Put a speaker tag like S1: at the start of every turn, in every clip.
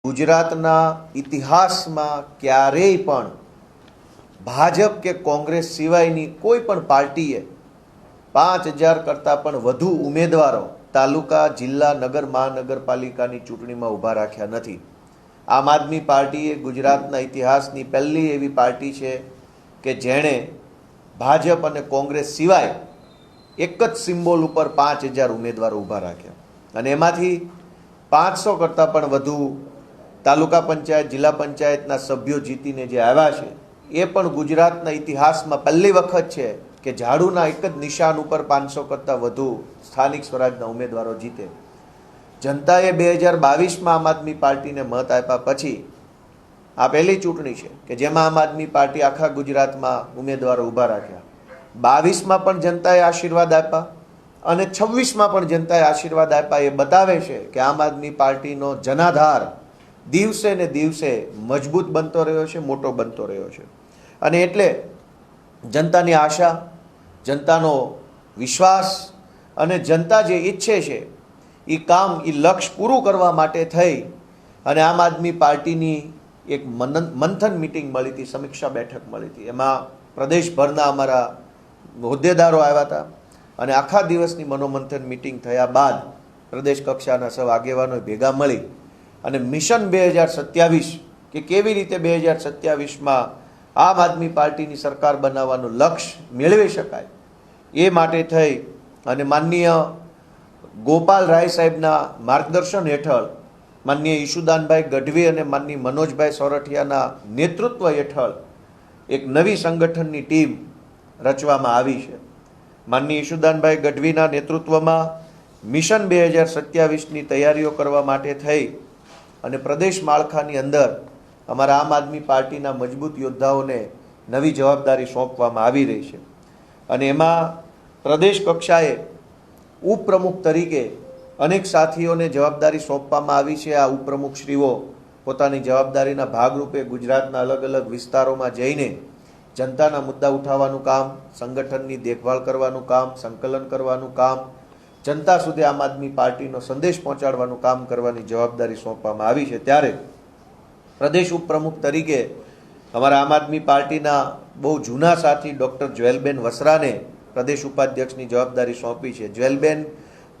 S1: ગુજરાતના ઇતિહાસમાં ક્યારેય પણ ભાજપ કે કોંગ્રેસ સિવાયની કોઈ પણ પાર્ટીએ 5000 કરતાં પણ વધુ ઉમેદવારો તાલુકા, જિલ્લા, નગર, મહાનગરપાલિકાની ચૂંટણીમાં ઊભા રાખ્યા નથી. આમ આદમી પાર્ટી એ ગુજરાતના ઇતિહાસની પહેલી એવી પાર્ટી છે કે જેણે ભાજપ અને કોંગ્રેસ સિવાય એક જ સિમ્બોલ ઉપર 5000 ઉમેદવારો ઊભા રાખ્યા અને એમાંથી 500 કરતાં પણ વધુ તાલુકા પંચાયત, જિલ્લા પંચાયતના સભ્યો જીતીને જે આવ્યા છે એ પણ ગુજરાતના ઇતિહાસમાં પહેલી વખત છે કે ઝાડુના એક જ નિશાન ઉપર 500 કરતાં વધુ સ્થાનિક સ્વરાજના ઉમેદવારો જીતે. જનતાએ 2022માં આમ આદમી પાર્ટીને મત આપ્યા પછી આ પહેલી ચૂંટણી છે કે જેમાં આમ આદમી પાર્ટી આખા ગુજરાતમાં ઉમેદવારો ઊભા રાખ્યા. 22માં પણ જનતાએ આશીર્વાદ આપ્યા અને 26માં પણ જનતાએ આશીર્વાદ આપ્યા. એ બતાવે છે કે આમ આદમી પાર્ટીનો જનાધાર દિવસે ને દિવસે મજબૂત બનતો રહ્યો છે, મોટો બનતો રહ્યો છે. અને એટલે જનતાની આશા, જનતાનો વિશ્વાસ અને જનતા જે ઈચ્છે છે એ કામ, એ લક્ષ્ય પૂરું કરવા માટે થઈ અને આમ આદમી પાર્ટીની એક મંથન મિટિંગ મળી હતી, સમીક્ષા બેઠક મળી હતી. એમાં પ્રદેશભરના અમારા હોદ્દેદારો આવ્યા હતા અને આખા દિવસની મનોમંથન મિટિંગ થયા બાદ પ્રદેશ કક્ષાના સૌ આગેવાનો ભેગા મળી અને મિશન 2027 કે કેવી રીતે 2027માં આમ આદમી પાર્ટીની સરકાર બનાવવાનું લક્ષ્ય મેળવી શકાય એ માટે થઈ અને માનનીય ગોપાલ રાય સાહેબના માર્ગદર્શન હેઠળ, માનનીય ઈશુદાનભાઈ ગઢવી અને માનનીય મનોજભાઈ સોરઠિયાના નેતૃત્વ હેઠળ એક નવી સંગઠનની ટીમ રચવામાં આવી છે. માનનીય ઈશુદાનભાઈ ગઢવીના નેતૃત્વમાં મિશન 2027ની તૈયારીઓ કરવા માટે થઈ અને પ્રદેશ માળખાની અંદર અમારા આમ આદમી પાર્ટીના મજબૂત યોદ્ધાઓને નવી જવાબદારી સોંપવામાં આવી રહી છે. અને એમાં પ્રદેશ કક્ષાએ ઉપપ્રમુખ તરીકે અનેક સાથીઓને જવાબદારી સોંપવામાં આવી છે. આ ઉપપ્રમુખશ્રીઓ પોતાની જવાબદારીના ભાગરૂપે ગુજરાતના અલગ અલગ વિસ્તારોમાં જઈને જનતાના મુદ્દા ઉઠાવવાનું કામ, સંગઠનની દેખભાળ કરવાનું કામ, સંકલન કરવાનું કામ, જનતા સુધી આમ આદમી પાર્ટીનો સંદેશ પહોંચાડવાનું કામ કરવાની જવાબદારી સોંપવામાં આવી છે. ત્યારે પ્રદેશ ઉપપ્રમુખ તરીકે અમારા આમ આદમી પાર્ટીના બહુ જૂના સાથી ડૉક્ટર જ્વેલબેન વસરાને પ્રદેશ ઉપાધ્યક્ષની જવાબદારી સોંપી છે. જ્વેલબેન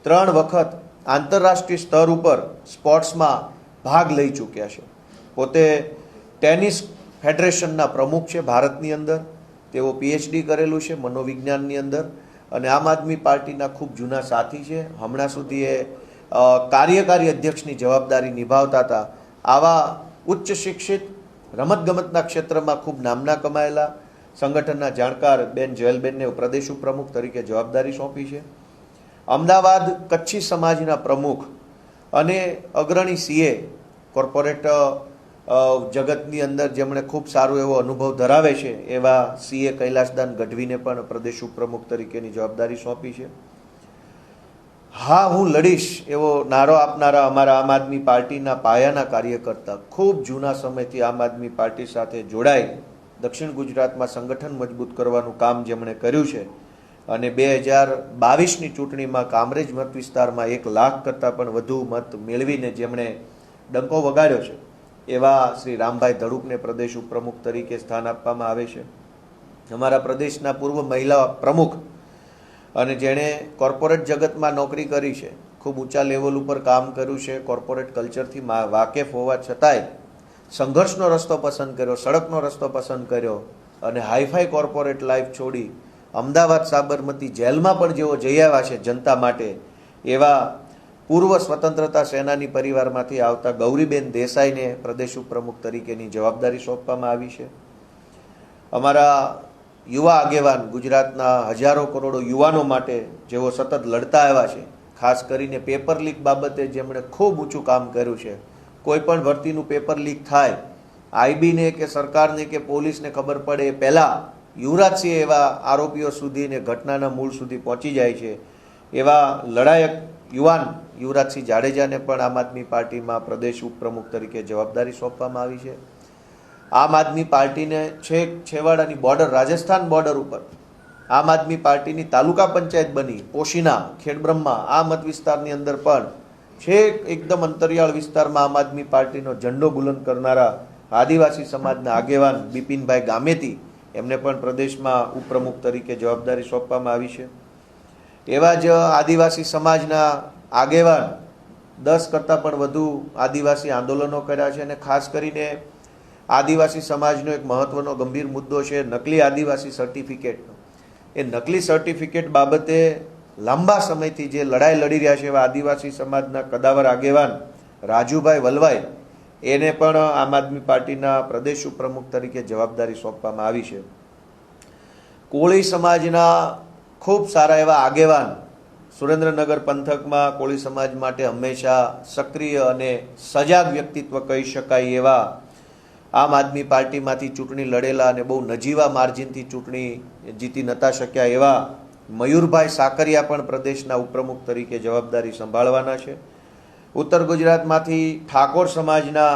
S1: 3 વખત આંતરરાષ્ટ્રીય સ્તર ઉપર સ્પોર્ટ્સમાં ભાગ લઈ ચૂક્યા છે. પોતે ટેનિસ ફેડરેશનના પ્રમુખ છે ભારતની અંદર. તેઓ PhD કરેલું છે મનોવિજ્ઞાનની અંદર અને આમ આદમી પાર્ટીના ખૂબ જૂના સાથી છે. હમણાં સુધી એ કાર્યકારી અધ્યક્ષની જવાબદારી નિભાવતા હતા. આવા ઉચ્ચ શિક્ષિત, રમતગમતના ક્ષેત્રમાં ખૂબ નામના કમાયેલા સંગઠનના જાણકાર બેન જ્વેલબેનને પ્રદેશ ઉપપ્રમુખ તરીકે જવાબદારી સોંપી છે. અમદાવાદ કચ્છી સમાજના પ્રમુખ અને અગ્રણી CA કોર્પોરેટ જગતની અંદર જેમણે ખૂબ સારો એવો અનુભવ ધરાવે છે એવા CA કૈલાસદાન ગઢવીને પણ પ્રદેશ ઉપપ્રમુખ તરીકેની જવાબદારી સોંપી છે. હા, હું લડીશ એવો નારો આપનારા અમારા આમ આદમી પાર્ટીના પાયાના કાર્યકર્તા, ખૂબ જૂના સમયથી આમ આદમી પાર્ટી સાથે જોડાઈ દક્ષિણ ગુજરાતમાં સંગઠન મજબૂત કરવાનું કામ જેમણે કર્યું છે અને 2022ની ચૂંટણીમાં કામરેજ મત વિસ્તારમાં 1 લાખ કરતાં પણ વધુ મત મેળવીને જેમણે ડંકો વગાડ્યો છે એવા શ્રી રામભાઈ ધડુકને પ્રદેશ ઉપપ્રમુખ તરીકે સ્થાન આપવામાં આવે છે. અમારા પ્રદેશના પૂર્વ મહિલા પ્રમુખ અને જેણે કોર્પોરેટ જગતમાં નોકરી કરી છે, ખૂબ ઊંચા લેવલ ઉપર કામ કર્યું છે, કોર્પોરેટ કલ્ચરથી વાકેફ હોવા છતાંય સંઘર્ષનો રસ્તો પસંદ કર્યો, સડકનો રસ્તો પસંદ કર્યો અને હાઈફાઈ કોર્પોરેટ લાઈફ છોડી અમદાવાદ સાબરમતી જેલમાં પણ જેઓ જઈ આવ્યા છે જનતા માટે, એવા પૂર્વ સ્વતંત્રતા સેનાની પરિવારમાંથી આવતા ગૌરીબેન દેસાઈને પ્રદેશ ઉપપ્રમુખ તરીકેની જવાબદારી સોંપવામાં આવી છે. અમારા યુવા આગેવાન, ગુજરાતના હજારો કરોડો યુવાનો માટે જેઓ સતત લડતા આવ્યા છે, ખાસ કરીને પેપર લીક બાબતે જેમણે ખૂબ ઊંચું કામ કર્યું છે. કોઈ પણ ભરતીનું પેપર લીક થાય, IBને કે સરકારને કે પોલીસને ખબર પડે એ પહેલાં યુવરાજસિંહ એવા આરોપીઓ સુધી ને ઘટનાના મૂળ સુધી પહોંચી જાય છે. એવા લડાયક યુવાન યુવરાજસિંહ જાડેજાને પણ આમ આદમી પાર્ટીમાં પ્રદેશ ઉપપ્રમુખ તરીકે જવાબદારી સોંપવામાં આવી છે. આમ આદમી પાર્ટીને છેક છેવાડાની બોર્ડર, રાજસ્થાન બોર્ડર ઉપર આમ આદમી પાર્ટીની તાલુકા પંચાયત બની પોશીના, ખેડબ્રહ્મા, આ મત વિસ્તારની અંદર પણ છેક એકદમ અંતરિયાળ વિસ્તારમાં આમ આદમી પાર્ટીનો ઝંડો બુલંદ કરનારા આદિવાસી સમાજના આગેવાન બિપિનભાઈ ગામેતી, એમને પણ પ્રદેશમાં ઉપપ્રમુખ તરીકે જવાબદારી સોંપવામાં આવી છે. એવા જ આદિવાસી સમાજના આગેવાન 10 કરતાં પણ વધુ આદિવાસી આંદોલનો કર્યા છે. અને ખાસ કરીને આદિવાસી સમાજનો એક મહત્વનો ગંભીર મુદ્દો છે નકલી આદિવાસી સર્ટિફિકેટનો. એ નકલી સર્ટિફિકેટ બાબતે લાંબા સમયથી જે લડાઈ લડી રહ્યા છે એવા આદિવાસી સમાજના કદાવર આગેવાન રાજુભાઈ વલવાઈ, એને પણ આમ આદમી પાર્ટીના પ્રદેશ ઉપપ્રમુખ તરીકે જવાબદારી સોંપવામાં આવી છે. કોળી સમાજના ખૂબ સારા એવા આગેવાન, સુરેન્દ્રનગર પંથકમાં કોળી સમાજ માટે હંમેશા સક્રિય અને સજાગ વ્યક્તિત્વ કહી શકાય એવા આમ આદમી પાર્ટીમાંથી ચૂંટણી લડેલા અને બહુ નજીવા માર્જિનથી ચૂંટણી જીતી નતા શક્યા એવા મયુરભાઈ સાકરિયા પણ પ્રદેશના ઉપપ્રમુખ તરીકે જવાબદારી સંભાળવાના છે. ઉત્તર ગુજરાતમાંથી ઠાકોર સમાજના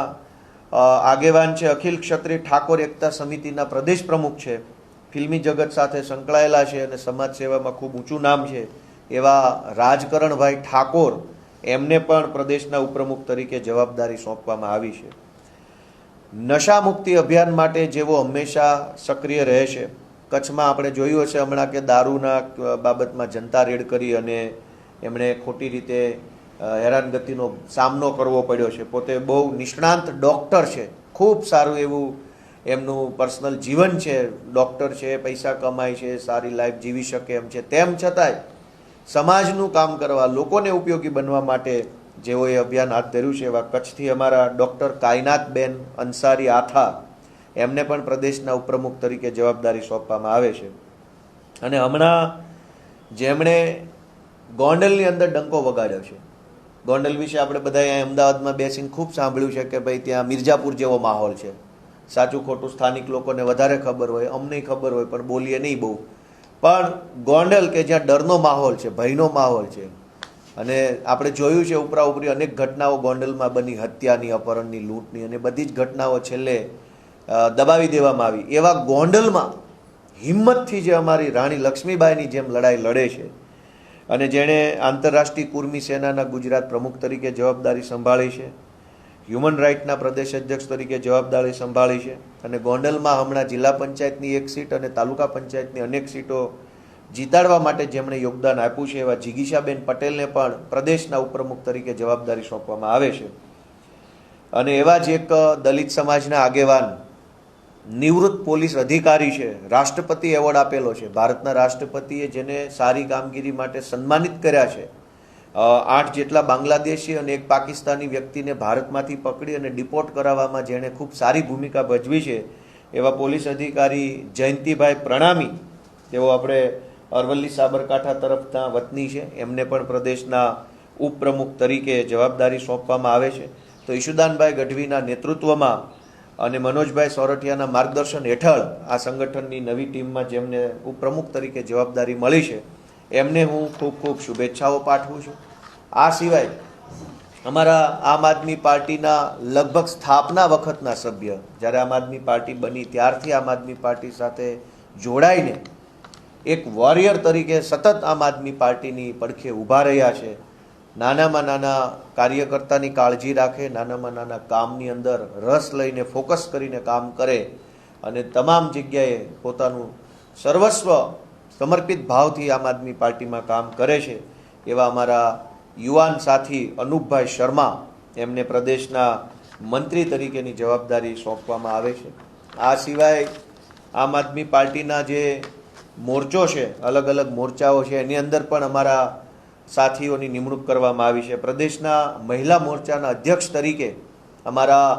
S1: આગેવાન છે, અખિલ ક્ષત્રિય ઠાકોર એકતા સમિતિના પ્રદેશ પ્રમુખ છે, ફિલ્મી જગત સાથે સંકળાયેલા છે અને સમાજ સેવામાં ખૂબ ઊંચું નામ છે એવા રાજકરણભાઈ ઠાકોર, એમને પણ પ્રદેશના ઉપપ્રમુખ તરીકે જવાબદારી સોંપવામાં આવી છે. નશા મુક્તિ અભિયાન માટે જેવો હંમેશા સક્રિય રહે છે, કચ્છમાં આપણે જોયું હશે હમણાં કે દારૂના બાબતમાં જનતા રેડ કરી અને એમણે ખોટી રીતે હેરાનગતિનો સામનો કરવો પડ્યો છે. પોતે બહુ નિષ્ણાંત ડૉક્ટર છે, ખૂબ સારું એવું એમનું પર્સનલ જીવન છે, ડૉક્ટર છે, પૈસા કમાય છે, સારી લાઈફ જીવી શકે એમ છે. તેમ છતાંય સમાજનું કામ કરવા, લોકોને ઉપયોગી બનવા માટે જેઓએ અભિયાન હાથ ધર્યું છે એવા કચ્છથી અમારા ડૉક્ટર કાયનાતબેન અંસારી આથા, એમને પણ પ્રદેશના ઉપપ્રમુખ તરીકે જવાબદારી સોંપવામાં આવે છે. અને હમણાં જેમણે ગોંડલની અંદર ડંકો વગાડ્યો છે, ગોંડલ વિશે આપણે બધાએ અહીં અમદાવાદમાં બેસીને ખૂબ સાંભળ્યું છે કે ભાઈ ત્યાં મિર્જાપુર જેવો માહોલ છે. સાચું ખોટું સ્થાનિક લોકોને વધારે ખબર હોય, અમને ખબર હોય, પણ બોલીએ નહીં બહુ. પણ ગોંડલ કે જ્યાં ડરનો માહોલ છે, ભયનો માહોલ છે, અને આપણે જોયું છે ઉપરા ઉપરી અનેક ઘટનાઓ ગોંડલમાં બની, હત્યાની, અપહરણની, લૂંટની, અને બધી જ ઘટનાઓ છેલ્લે દબાવી દેવામાં આવી. એવા ગોંડલમાં હિંમતથી જે અમારી રાણી લક્ષ્મીબાઈની જેમ લડાઈ લડે છે અને જેણે આંતરરાષ્ટ્રીય કુર્મી સેનાના ગુજરાત પ્રમુખ તરીકે જવાબદારી સંભાળી છે, હ્યુમન રાઇટના પ્રદેશ અધ્યક્ષ તરીકે જવાબદારી સંભાળી છે, અને ગોંડલમાં હમણાં જિલ્લા પંચાયતની 1 સીટ અને તાલુકા પંચાયતની અનેક સીટો જીતાડવા માટે જેમણે યોગદાન આપ્યું છે એવા જિગીશાબેન પટેલને પણ પ્રદેશના ઉપપ્રમુખ તરીકે જવાબદારી સોંપવામાં આવે છે. અને એવા જ એક દલિત સમાજના આગેવાન, નિવૃત્ત પોલીસ અધિકારી છે, રાષ્ટ્રપતિ એવોર્ડ આપેલો છે, ભારતના રાષ્ટ્રપતિએ જેને સારી કામગીરી માટે સન્માનિત કર્યા છે. 8 જેટલા બાંગ્લાદેશી અને 1 પાકિસ્તાની વ્યક્તિને ભારતમાંથી પકડી અને ડિપોર્ટ કરાવવામાં જેણે ખૂબ સારી ભૂમિકા ભજવી છે એવા પોલીસ અધિકારી જયંતિભાઈ પ્રણામી, તેઓ આપણે અરવલ્લી સાબરકાંઠા તરફના વતની છે, એમને પણ પ્રદેશના ઉપપ્રમુખ તરીકે જવાબદારી સોંપવામાં આવે છે. તો ઈશુદાનભાઈ ગઢવીના નેતૃત્વમાં અને મનોજભાઈ સોરઠિયાના માર્ગદર્શન હેઠળ આ સંગઠનની નવી ટીમમાં જેમને ઉપપ્રમુખ તરીકે જવાબદારી મળી છે એમને હું ખૂબ ખૂબ શુભેચ્છાઓ પાઠવું છું. આ સિવાય અમારા આમ આદમી પાર્ટીના લગભગ સ્થાપના વખતના સભ્ય, જ્યારે આમ આદમી પાર્ટી બની ત્યારથી આમ આદમી પાર્ટી સાથે જોડાઈને એક વોરિયર તરીકે સતત આમ આદમી પાર્ટીની પડખે ઊભા રહ્યા છે. નાનામાં નાના કાર્યકર્તાની કાળજી રાખે, નાનામાં નાના કામની અંદર રસ લઈને ફોકસ કરીને કામ કરે અને તમામ જગ્યાએ પોતાનું સર્વસ્વ સમર્પિત ભાવથી આમ આદમી પાર્ટીમાં કામ કરે છે એવા અમારા યુવાન સાથી અનુપભાઈ શર્મા, એમને પ્રદેશના મંત્રી તરીકેની જવાબદારી સોંપવામાં આવે છે. આ સિવાય આમ આદમી પાર્ટીના જે મોરચો છે, અલગ અલગ મોરચાઓ છે, એની અંદર પણ અમારા સાથીઓની નિમણૂક કરવામાં આવી છે. પ્રદેશના મહિલા મોરચાના અધ્યક્ષ તરીકે અમારા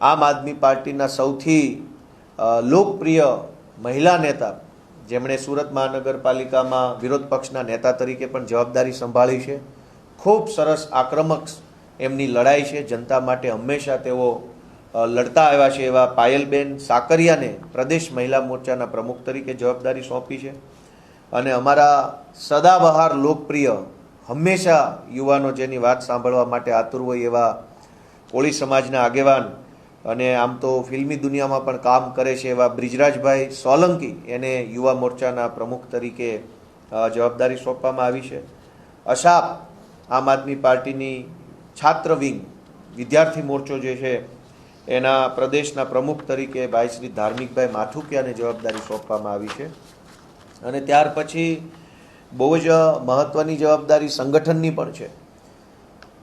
S1: આમ આદમી પાર્ટીના સૌથી લોકપ્રિય મહિલા નેતા, જેમણે સુરત મહાનગરપાલિકામાં વિરોધ પક્ષના નેતા તરીકે પણ જવાબદારી સંભાળી છે, ખૂબ સરસ આક્રમક એમની લડાઈ છે, જનતા માટે હંમેશા તેઓ લડતા આવ્યા છે એવા પાયલબેન સાકરિયાને પ્રદેશ મહિલા મોરચાના પ્રમુખ તરીકે જવાબદારી સોંપી છે. અને અમારા સદાબહાર લોકપ્રિય, હંમેશા યુવાનો જેની વાત સાંભળવા માટે આતુર હોય એવા કોળી સમાજના આગેવાન અને આમ તો ફિલ્મી દુનિયામાં પણ કામ કરે છે એવા બ્રિજરાજભાઈ સોલંકી, એને યુવા મોરચાના પ્રમુખ તરીકે જવાબદારી સોંપવામાં આવી છે. અશાપ આમ આદમી પાર્ટીની છાત્ર વિંગ વિદ્યાર્થી મોરચો જે છે એના પ્રદેશના પ્રમુખ તરીકે ભાઈ શ્રી ધાર્મિકભાઈ માથુકિયાને જવાબદારી સોંપવામાં આવી છે. અને ત્યાર પછી બહુ જ મહત્ત્વની જવાબદારી સંગઠનની પણ છે.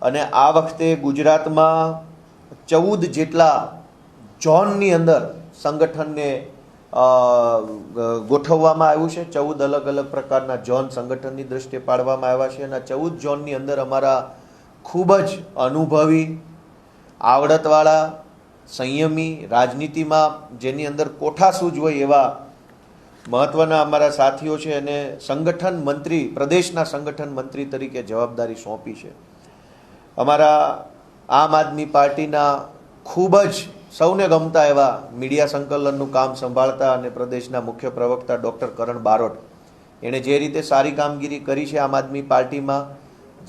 S1: અને આ વખતે ગુજરાતમાં 14 જેટલા ઝોનની અંદર સંગઠનને ગોઠવવામાં આવ્યું છે. 14 અલગ અલગ પ્રકારના ઝોન સંગઠનની દ્રષ્ટિએ પાડવામાં આવ્યા છે. અને 14 ઝોનની અંદર અમારા ખૂબ જ અનુભવી, આવડતવાળા, સંયમી, રાજનીતિમાં જેની અંદર કોઠાસૂઝ હોય એવા મહત્ત્વના અમારા સાથીઓ છે. અને સંગઠન મંત્રી, પ્રદેશના સંગઠન મંત્રી તરીકે જવાબદારી સોંપી છે. અમારા આમ આદમી પાર્ટીના ખૂબ જ સૌને ગમતા એવા મીડિયા સંકલનનું કામ સંભાળતા અને પ્રદેશના મુખ્ય પ્રવક્તા ડૉક્ટર કરણ બારોટ, એણે જે રીતે સારી કામગીરી કરી છે આમ આદમી પાર્ટીમાં,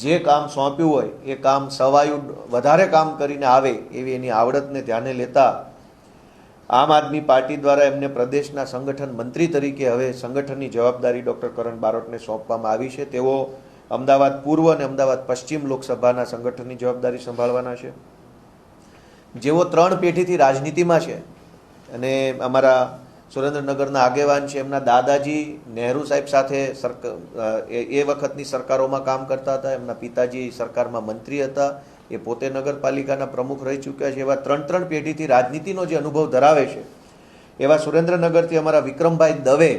S1: જે કામ સોંપ્યું હોય એ કામ સવાયું વધારે કામ કરીને આવે એવી એની આવડતને ધ્યાને લેતા આમ આદમી પાર્ટી દ્વારા એમને પ્રદેશના સંગઠન મંત્રી તરીકે હવે સંગઠનની જવાબદારી ડૉક્ટર કરણ બારોટને સોંપવામાં આવી છે. તેઓ અમદાવાદ પૂર્વ અને અમદાવાદ પશ્ચિમ લોકસભાના સંગઠનની જવાબદારી સંભાળવાના છે. જેઓ 3 પેઢીથી રાજનીતિમાં છે અને અમારા સુરેન્દ્રનગરના આગેવાન છે. એમના દાદાજી નહેરુ સાહેબ સાથે એ વખતની સરકારોમાં કામ કરતા હતા. એમના પિતાજી સરકારમાં મંત્રી હતા. એ પોતે નગરપાલિકાના પ્રમુખ રહી ચૂક્યા છે. એવા 3 પેઢીથી રાજનીતિનો જે અનુભવ ધરાવે છે એવા સુરેન્દ્રનગરથી અમારા વિક્રમભાઈ દવે,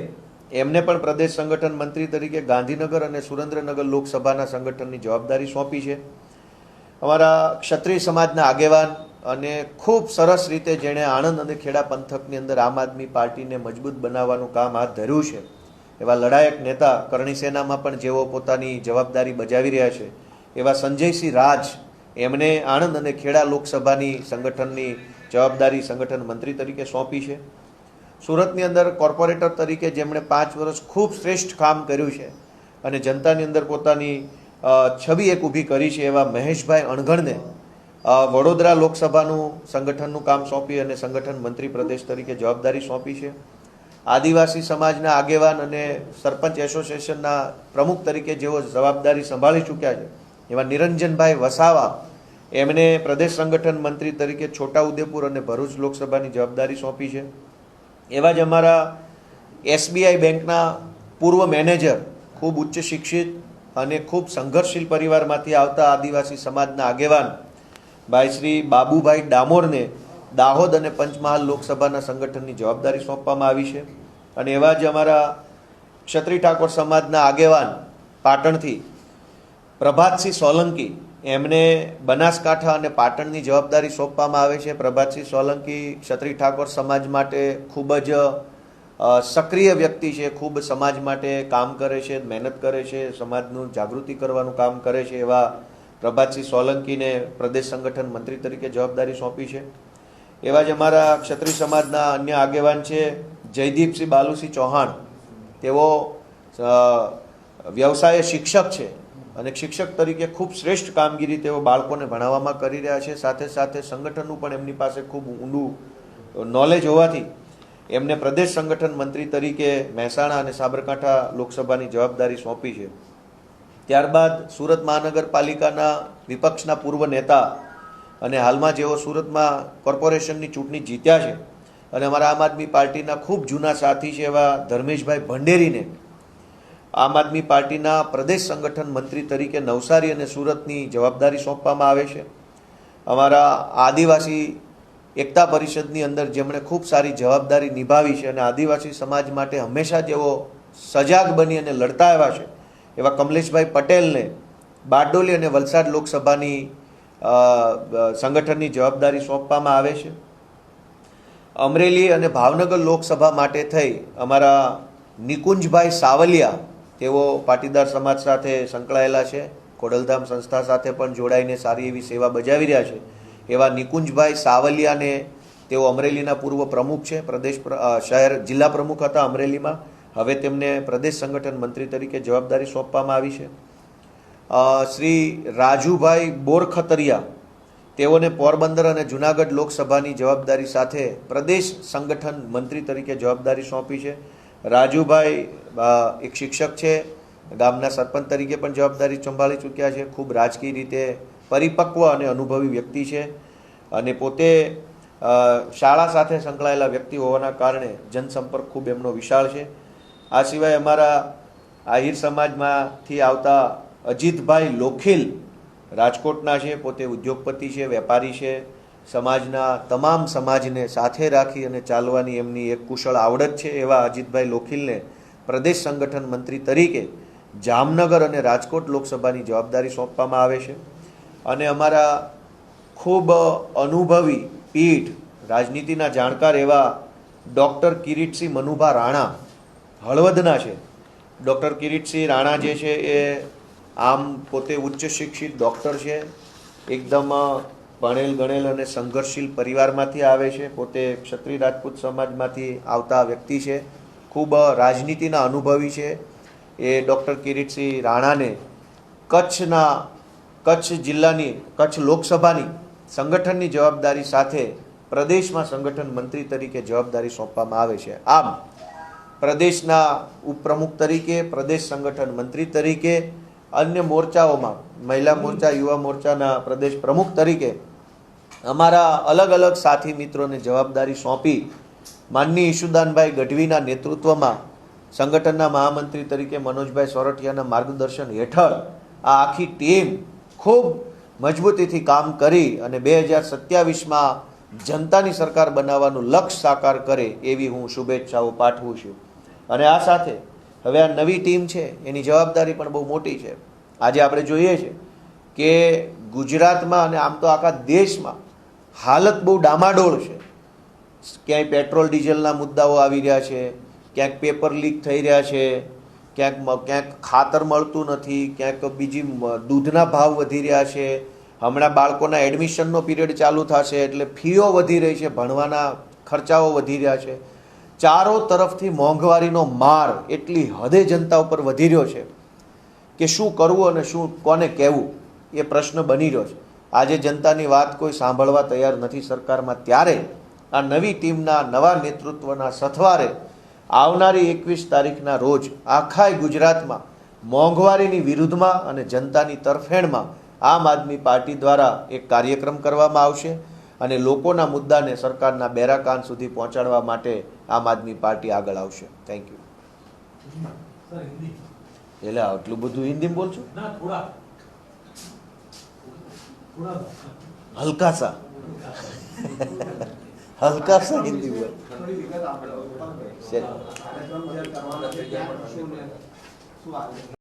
S1: એમને પણ પ્રદેશ સંગઠન મંત્રી તરીકે ગાંધીનગર અને સુરેન્દ્રનગર લોકસભાના સંગઠનની જવાબદારી સોંપી છે. અમારા ક્ષત્રિય સમાજના આગેવાન અને ખૂબ સરસ રીતે જેણે આણંદ અને ખેડા પંથકની અંદર આમ આદમી પાર્ટીને મજબૂત બનાવવાનું કામ હાથ ધર્યું છે એવા લડાયક નેતા કરણી સેનામાં પણ જેઓ પોતાની જવાબદારી બજાવી રહ્યા છે એવા સંજયસિંહ રાજ, એમને આણંદ અને ખેડા લોકસભાની સંગઠનની જવાબદારી સંગઠન મંત્રી તરીકે સોંપી છે. સુરતની અંદર કોર્પોરેટર તરીકે જેમણે 5 વર્ષ ખૂબ શ્રેષ્ઠ કામ કર્યું છે અને જનતાની અંદર પોતાની છબી એક ઊભી કરી છે એવા મહેશભાઈ અણઘણને વડોદરા લોકસભાનું સંગઠનનું કામ સોંપી અને સંગઠન મંત્રી પ્રદેશ તરીકે જવાબદારી સોંપી છે. આદિવાસી સમાજના આગેવાન અને સરપંચ એસોસિએશનના પ્રમુખ તરીકે જેઓ જવાબદારી સંભાળી ચૂક્યા છે એવા નિરંજનભાઈ વસાવા, એમને પ્રદેશ સંગઠન મંત્રી તરીકે છોટાઉદેપુર અને ભરૂચ લોકસભાની જવાબદારી સોંપી છે. એવા જ અમારા SBI બેંકના પૂર્વ મેનેજર, ખૂબ ઉચ્ચ શિક્ષિત અને ખૂબ સંઘર્ષશીલ પરિવારમાંથી આવતા આદિવાસી સમાજના આગેવાન ભાઈ શ્રી બાબુભાઈ ડામોરને દાહોદ અને પંચમહાલ લોકસભાના સંગઠનની જવાબદારી સોંપવામાં આવી છે. અને એવા જ અમારા ક્ષત્રિય ઠાકોર સમાજના આગેવાન પાટણથી પ્રભાતસિંહ સોલંકી, એમને બનાસકાંઠા અને પાટણની જવાબદારી સોંપવામાં આવે છે. પ્રભાતસિંહ સોલંકી ક્ષત્રિય ઠાકોર સમાજ માટે ખૂબ જ સક્રિય વ્યક્તિ છે, ખૂબ સમાજ માટે કામ કરે છે, મહેનત કરે છે, સમાજનું જાગૃતિ કરવાનું કામ કરે છે. એવા પ્રભાતસિંહ સોલંકીને પ્રદેશ સંગઠન મંત્રી તરીકે જવાબદારી સોંપી છે. એવા જ અમારા ક્ષત્રિય સમાજના અન્ય આગેવાન છે જયદીપસિંહ બાલુસિંહ ચૌહાણ. તેઓ વ્યવસાય શિક્ષક છે અને શિક્ષક તરીકે ખૂબ શ્રેષ્ઠ કામગીરી તેઓ બાળકોને ભણાવવામાં કરી રહ્યા છે. સાથે સાથે સંગઠનનું પણ એમની પાસે ખૂબ ઊંડું નોલેજ હોવાથી એમને પ્રદેશ સંગઠન મંત્રી તરીકે મહેસાણા અને સાબરકાંઠા લોકસભાની જવાબદારી સોંપી છે. ત્યારબાદ સુરત મહાનગરપાલિકાના વિપક્ષના પૂર્વ નેતા અને હાલમાં જેઓ સુરતમાં કોર્પોરેશનની ચૂંટણી જીત્યા છે અને અમારા આમ આદમી પાર્ટીના ખૂબ જૂના સાથી છે એવા ધર્મેશભાઈ ભંડેરીને આમ આદમી પાર્ટીના પ્રદેશ સંગઠન મંત્રી તરીકે નવસારી અને સુરતની જવાબદારી સોંપવામાં આવે છે. અમારા આદિવાસી એકતા પરિષદની અંદર જેમણે ખૂબ સારી જવાબદારી નિભાવી છે અને આદિવાસી સમાજ માટે હંમેશા જેઓ સજાગ બની અને લડતા આવ્યા છે એવા કમલેશભાઈ પટેલને બારડોલી અને વલસાડ લોકસભાની સંગઠનની જવાબદારી સોંપવામાં આવે છે. અમરેલી અને ભાવનગર લોકસભા માટે થઈ અમારા નિકુંજભાઈ સાવલિયા, તેઓ પાટીદાર સમાજ સાથે સંકળાયેલા છે, ખોડલધામ સંસ્થા સાથે પણ જોડાઈને સારી એવી સેવા બજાવી રહ્યા છે. એવા નિકુંજભાઈ સાવલિયાને, તેઓ અમરેલીના પૂર્વ પ્રમુખ છે, પ્રદેશ શહેર જિલ્લા પ્રમુખ હતા અમરેલીમાં, હવે તેમને પ્રદેશ સંગઠન મંત્રી તરીકે જવાબદારી સોંપવામાં આવી છે. શ્રી રાજુભાઈ બોરખતરિયા, તેઓને પોરબંદર અને જુનાગઢ લોકસભાની જવાબદારી સાથે પ્રદેશ સંગઠન મંત્રી તરીકે જવાબદારી સોંપી છે. રાજુભાઈ એક શિક્ષક છે, ગામના સરપંચ તરીકે પણ જવાબદારી સંભાળી ચૂક્યા છે. ખૂબ રાજકીય રીતે પરિપક્વ અને અનુભવી વ્યક્તિ છે અને પોતે શાળા સાથે સંકળાયેલા વ્યક્તિ હોવાના કારણે જનસંપર્ક ખૂબ એમનો વિશાળ છે. આ સિવાય અમારા આહિર સમાજમાંથી આવતા અજીતભાઈ લોખીલ રાજકોટના છે, પોતે ઉદ્યોગપતિ છે, વેપારી છે. સમાજના તમામ સમાજને સાથે રાખી અને ચાલવાની એમની એક કુશળ આવડત છે. એવા અજીતભાઈ લોખીલને પ્રદેશ સંગઠન મંત્રી તરીકે જામનગર અને રાજકોટ લોકસભાની જવાબદારી સોંપવામાં આવે છે. અને અમારા ખૂબ અનુભવી પીઠ રાજનીતિના જાણકાર એવા ડૉક્ટર કિરીટસિંહ મનુભા રાણા હળવદના છે. ડૉક્ટર કિરીટસિંહ રાણા જે છે એ આમ પોતે ઉચ્ચ શિક્ષિત ડૉક્ટર છે, એકદમ ભણેલ ગણેલ અને સંઘર્ષશીલ પરિવારમાંથી આવે છે. પોતે ક્ષત્રિય રાજપૂત સમાજમાંથી આવતા વ્યક્તિ છે, ખૂબ રાજનીતિના અનુભવી છે. એ ડૉક્ટર કિરીટસિંહ રાણાને કચ્છ જિલ્લાની કચ્છ લોકસભાની સંગઠનની જવાબદારી સાથે પ્રદેશમાં સંગઠન મંત્રી તરીકે જવાબદારી સોંપવામાં આવે છે. આમ પ્રદેશના ઉપપ્રમુખ તરીકે, પ્રદેશ સંગઠન મંત્રી તરીકે, અન્ય મોરચાઓમાં મહિલા મોરચા, યુવા મોરચાના પ્રદેશ પ્રમુખ તરીકે અમારા અલગ અલગ સાથી મિત્રોને જવાબદારી સોંપી માનનીય ઈશુદાનભાઈ ગઢવીના નેતૃત્વમાં સંગઠનના મહામંત્રી તરીકે મનોજભાઈ સોરઠિયાના માર્ગદર્શન હેઠળ આ આખી ટીમ ખૂબ મજબૂતીથી કામ કરી અને 2027માં જનતાની સરકાર બનાવવાનું લક્ષ્ય સાકાર કરે એવી હું શુભેચ્છાઓ પાઠવું છું. અને આ સાથે હવે આ નવી ટીમ છે એની જવાબદારી પણ બહુ મોટી છે. આજે આપણે જોઈએ છે કે ગુજરાતમાં અને આમ તો આખા દેશમાં હાલત બહુ ડામાડોળ છે. ક્યાંય પેટ્રોલ ડીઝલના મુદ્દાઓ આવી રહ્યા છે, ક્યાંક પેપર લીક થઈ રહ્યા છે, ક્યાંક ખાતર મળતું નથી, ક્યાંક બીજી દૂધના ભાવ વધી રહ્યા છે. હમણાં બાળકોના એડમિશનનો પીરિયડ ચાલુ થશે એટલે ફીઓ વધી રહી છે, ભણવાના ખર્ચાઓ વધી રહ્યા છે. ચારો તરફથી મોંઘવારીનો માર એટલી હદે જનતા ઉપર વધી રહ્યો છે કે શું કરવું અને શું કોને કહેવું એ પ્રશ્ન બની રહ્યો છે. આજે જનતાની વાત કોઈ સાંભળવા તૈયાર નથી સરકારમાં. ત્યારે આ નવી ટીમના નવા નેતૃત્વના સથવારે આવનારી 21 તારીખના રોજ આખા ગુજરાતમાં મોંઘવારીની વિરુદ્ધમાં અને જનતાની તરફેણમાં આમ આદમી પાર્ટી દ્વારા એક કાર્યક્રમ કરવામાં આવશે અને લોકોના મુદ્દાને સરકારના બેરા કાન સુધી પહોંચાડવા માટે આમ આદમી પાર્ટી આગળ આવશે. Thank you. એટલે આટલું બધું હિન્દી બોલছো? હલકા સા હલકા સા હિન્દી બોલ.